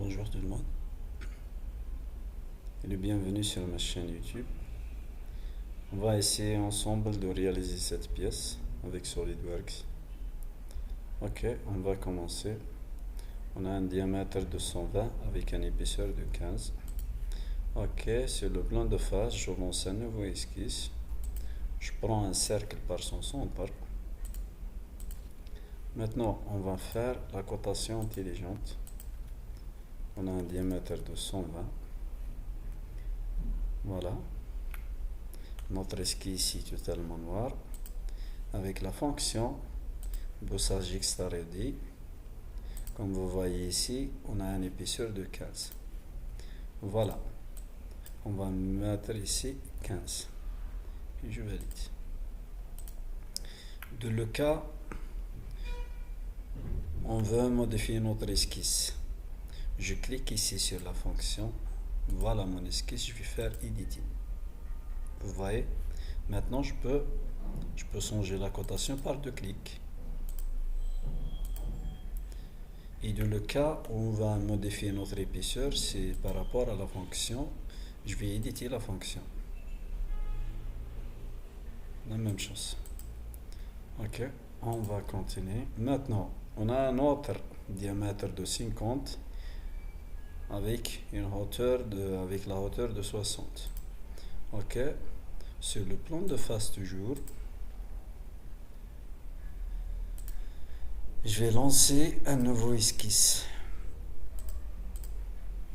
Bonjour tout le monde et bienvenue sur ma chaîne YouTube. On va essayer ensemble de réaliser cette pièce avec SolidWorks. Ok, on va commencer. On a un diamètre de 120 avec une épaisseur de 15. Ok, sur le plan de face, je lance un nouveau esquisse. Je prends un cercle par son centre. Maintenant, on va faire la cotation intelligente. On a un diamètre de 120. Voilà. Notre esquisse ici totalement noir. Avec la fonction bossage extrude. Comme vous voyez ici, on a une épaisseur de 15. Voilà. On va mettre ici 15. Puis je valide. De le cas, on veut modifier notre esquisse. Je clique ici sur la fonction. Voilà mon esquisse. Je vais faire Editing. Vous voyez? Maintenant, je peux changer la cotation par deux clics. Et dans le cas où on va modifier notre épaisseur, c'est par rapport à la fonction. Je vais éditer la fonction. La même chose. Ok, on va continuer. Maintenant, on a un autre diamètre de 50 avec avec la hauteur de 60. Ok, sur le plan de face toujours, je vais lancer un nouveau esquisse.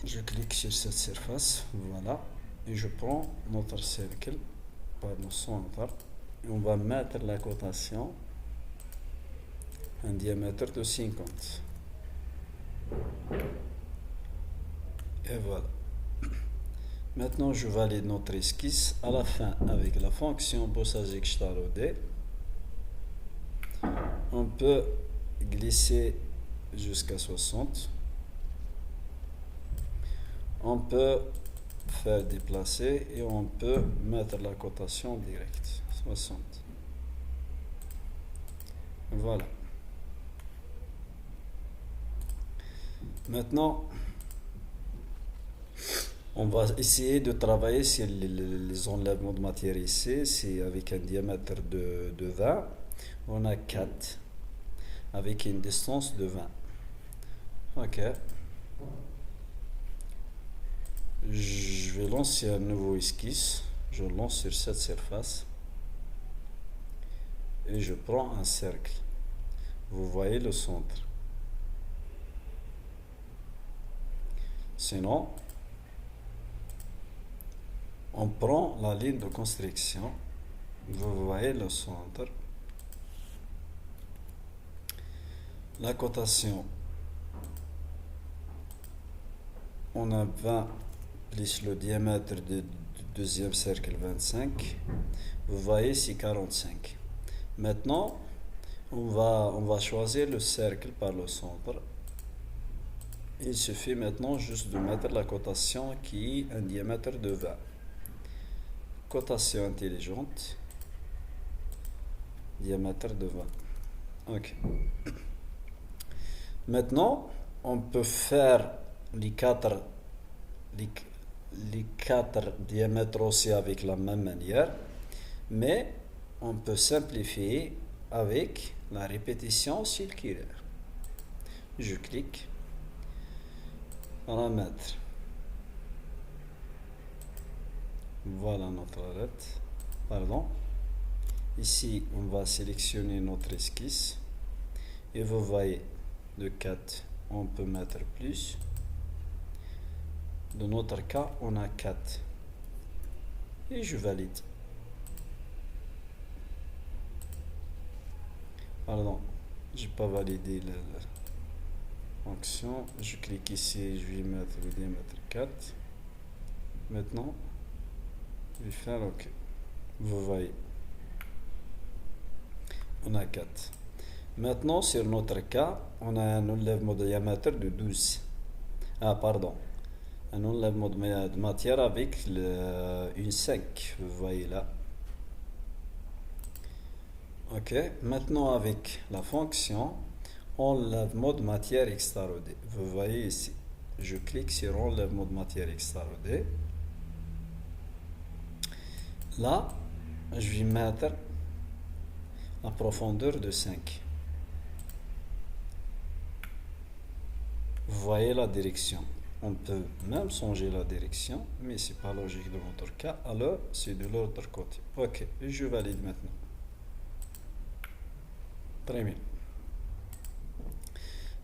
Je clique sur cette surface, voilà, et je prends notre cercle par le centre et on va mettre la cotation un diamètre de 50. Et voilà. Maintenant, je valide notre esquisse. À la fin, avec la fonction bossage extrude, on peut glisser jusqu'à 60. On peut faire déplacer et on peut mettre la cotation directe. 60. Voilà. Maintenant, on va essayer de travailler sur les enlèvements de matière ici. C'est avec un diamètre de 20. On a 4 avec une distance de 20. Ok. Je vais lancer un nouveau esquisse. Je lance sur cette surface. Et je prends un cercle. Vous voyez le centre. Sinon, on prend la ligne de construction. Vous voyez le centre. La cotation. On a 20 plus le diamètre du deuxième cercle 25. Vous voyez, c'est 45. Maintenant, on va choisir le cercle par le centre. Il suffit maintenant juste de mettre la cotation qui est un diamètre de 20. Cotation intelligente. Diamètre de 20. Ok. Maintenant, on peut faire les quatre diamètres aussi avec la même manière, mais on peut simplifier avec la répétition circulaire. Je clique, paramètres. Voilà notre arête. Pardon. Ici, on va sélectionner notre esquisse et vous voyez, de 4, on peut mettre plus. Dans notre cas, on a 4. Et je valide. Pardon, je n'ai pas validé la fonction. Je clique ici, je vais mettre le diamètre 4. Maintenant, je vais faire OK. Vous voyez, on a 4. Maintenant, sur notre cas, on a un enlèvement de diamètre de 12. Ah, pardon. Un enlèvement de matière avec une 5. Vous voyez là. Ok. Maintenant, avec la fonction enlèvement de matière extrudée. Vous voyez ici. je clique sur enlèvement de matière extrarodée. Là, je vais mettre la profondeur de 5. Vous voyez la direction. On peut même changer la direction, mais c'est pas logique dans notre cas. Alors, c'est de l'autre côté. Ok, je valide maintenant. Très bien.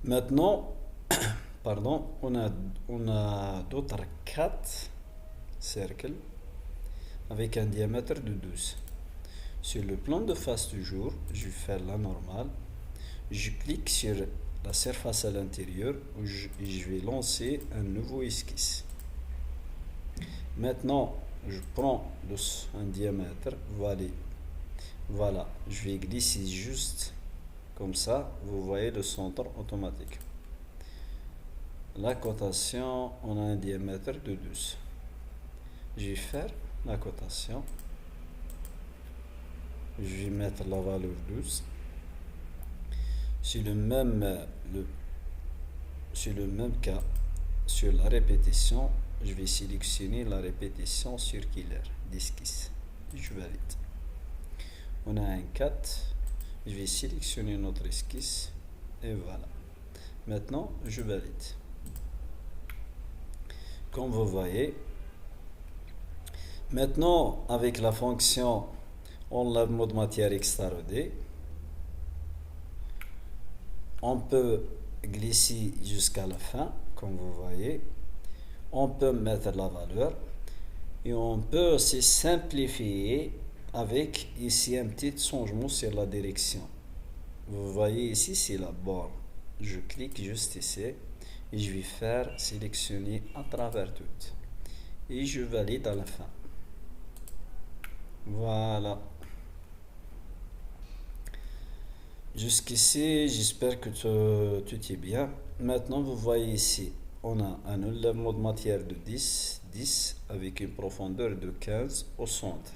Maintenant, pardon, on a d'autres 4 cercles avec un diamètre de 12. Sur le plan de face du jour, je vais faire la normale. Je clique sur la surface à l'intérieur et je vais lancer un nouveau esquisse. Maintenant, je prends un diamètre, voilà, je vais glisser juste comme ça, vous voyez le centre automatique. La cotation, on a un diamètre de 12. Je vais faire la cotation. Je vais mettre la valeur 12. C'est le même cas, sur la répétition, je vais sélectionner la répétition circulaire d'esquisse. Je valide. On a un 4. Je vais sélectionner notre esquisse. Et voilà. Maintenant, je valide. Comme vous voyez, maintenant, avec la fonction enlèvement de matière extrarodée, on peut glisser jusqu'à la fin, comme vous voyez. On peut mettre la valeur et on peut aussi simplifier avec ici un petit changement sur la direction. Vous voyez ici, c'est la borne. Je clique juste ici et je vais faire sélectionner à travers tout. Et je valide à la fin. Voilà. Jusqu'ici, j'espère que tout est bien. Maintenant, vous voyez ici, on a un enlèvement de matière de 10 avec une profondeur de 15 au centre.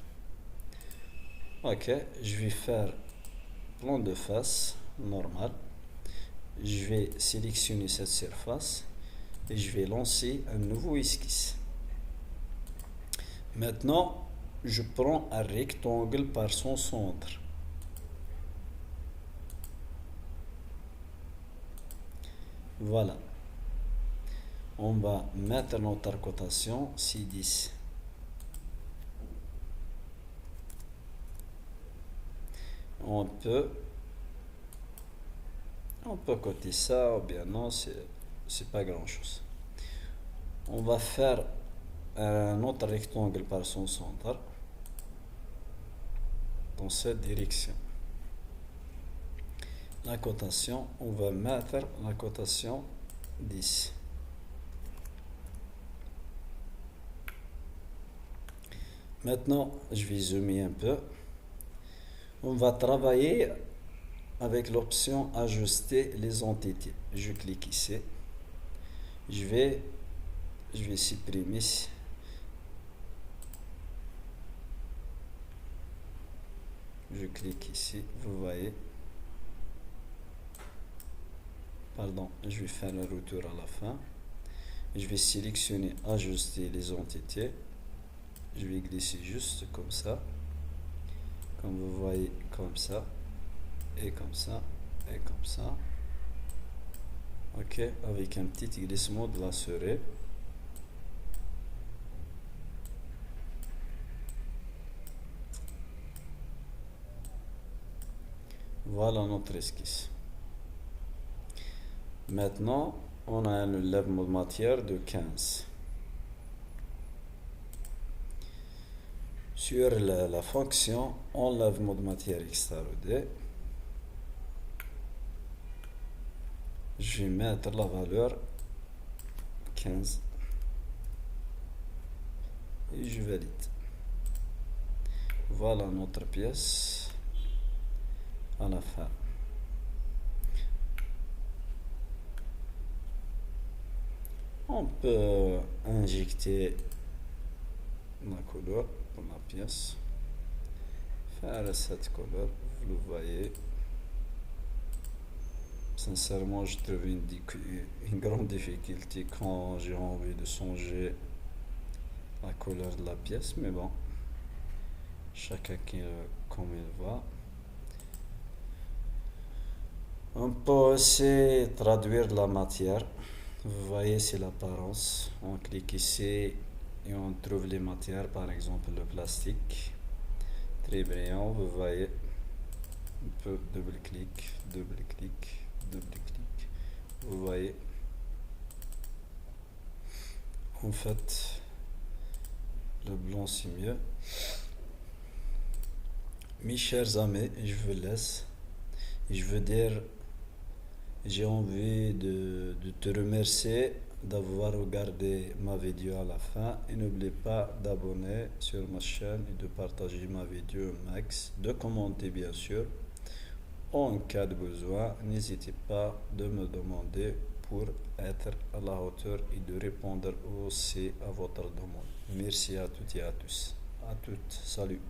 Ok, je vais faire plan de face normal. Je vais sélectionner cette surface et je vais lancer un nouveau esquisse. Maintenant, je prends un rectangle par son centre. Voilà. On va mettre notre cotation C10. On peut coter ça ou bien non, c'est pas grand chose. On va faire un autre rectangle par son centre dans cette direction. La cotation, on va mettre la cotation 10. Maintenant, je vais zoomer un peu. On va travailler avec l'option ajuster les entités. Je clique ici. Je vais supprimer. Je clique ici, vous voyez. Pardon, je vais faire un retour à la fin. Je vais sélectionner ajuster les entités. Je vais glisser juste comme ça. Comme vous voyez, comme ça. Et comme ça. Et comme ça. Ok, avec un petit glissement de la souris. Voilà notre esquisse. Maintenant, on a un enlèvement de matière de 15. Sur la fonction enlèvement de matière extrarodée, je vais mettre la valeur 15 et je valide. Voilà notre pièce à la fin. On peut injecter la couleur pour la pièce, faire cette couleur, vous le voyez, Sincèrement, je trouve une grande difficulté quand j'ai envie de changer la couleur de la pièce, mais bon, chacun comme il va. On peut aussi traduire la matière. Vous voyez, c'est l'apparence. On clique ici et on trouve les matières, par exemple le plastique. Très brillant, vous voyez. On peut double-clic, double-clic, double-clic. Vous voyez. En fait, le blanc c'est mieux. Mes chers amis, je vous laisse. Je veux dire, j'ai envie de te remercier d'avoir regardé ma vidéo à la fin et n'oublie pas d'abonner sur ma chaîne et de partager ma vidéo au max, de commenter bien sûr. En cas de besoin, n'hésitez pas de me demander pour être à la hauteur et de répondre aussi à votre demande. Merci à toutes et à tous. À toutes. Salut.